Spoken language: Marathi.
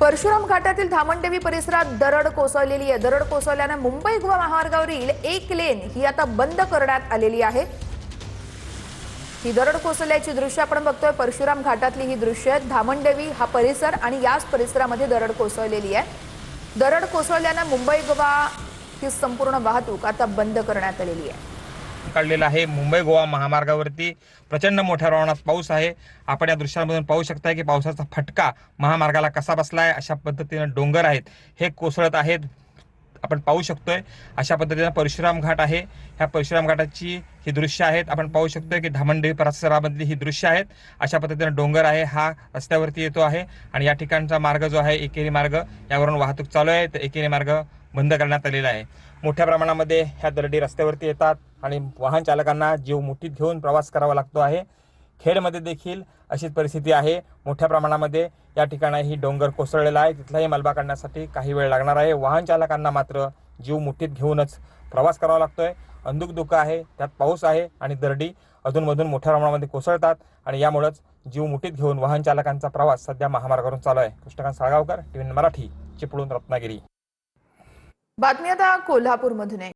परशुराम घाटातील धामणदेवी परिसरात दरड कोसळलेली आहे। दरड कोसळल्याने मुंबई गोवा महामार्गावरील एक लेन ही आता बंद करण्यात आलेली आहे। ही दरड कोसळल्याची दृश्य आपण बघतोय। परशुराम घाटातली ही दृश्य आहेत। धामणदेवी हा परिसर आणि याच परिसरामध्ये दरड कोसळलेली आहे। दरड कोसळल्याने मुंबई गोवा ही संपूर्ण वाहतूक आता बंद करण्यात आलेली आहे। काढलेला आहे। मुंबई गोवा महामार्गावरती प्रचंड मोठ्या प्रमाणात पाऊस आहे। आपण या दृश्यांमधून पाहू शकता की पावसाचा फटका महामार्गाला कसा बसलाय। अशा पद्धतीने डोंगर आहेत हे कोसळत आहेत। आपण पाहू शकतोय अशा पद्धतीने परशुराम घाट आहे। ह्या परशुराम घाटाची ही दृश्य आहेत। आपण पाहू शकतोय की धामणदेवी परिसरामधली ही दृश्य आहेत। अशा पद्धतीने डोंगर आहे हा रस्त्यावरती येतो आहे आणि या ठिकाणचा मार्ग जो आहे एकेरी मार्ग यावरून वाहतूक चालू आहे। तर एकेरी मार्ग बंद करण्यात आलेला आहे। मोठ्या प्रमाणामध्ये ह्या दरडी रस्त्यावरती येतात आणि वाहन चालकांना जीव मुठीत घेऊन प्रवास करावा लागतो आहे। खेडमध्ये देखील अशीच परिस्थिती आहे। मोठ्या प्रमाणामध्ये या ठिकाणी ही डोंगर कोसळलेला आहे। तिथलाही मलबा काढण्यासाठी काही वेळ लागणार आहे। वाहन चालकांना मात्र जीव मुठीत घेऊनच प्रवास करावा लागतोय। अंधुक धुकं आहे, त्यात पाऊस आहे आणि दरडी अधूनमधून मोठ्या प्रमाणामध्ये कोसळतात आणि यामुळेच जीव मुठीत घेऊन वाहन चालकांचा प्रवास सध्या महामार्गावरून चालू आहे। कृष्णकांत साळगावकर, टीव्ही मराठी, चिपळूण, रत्नागिरी। बातमी आता कोल्हापूरमधून आहे।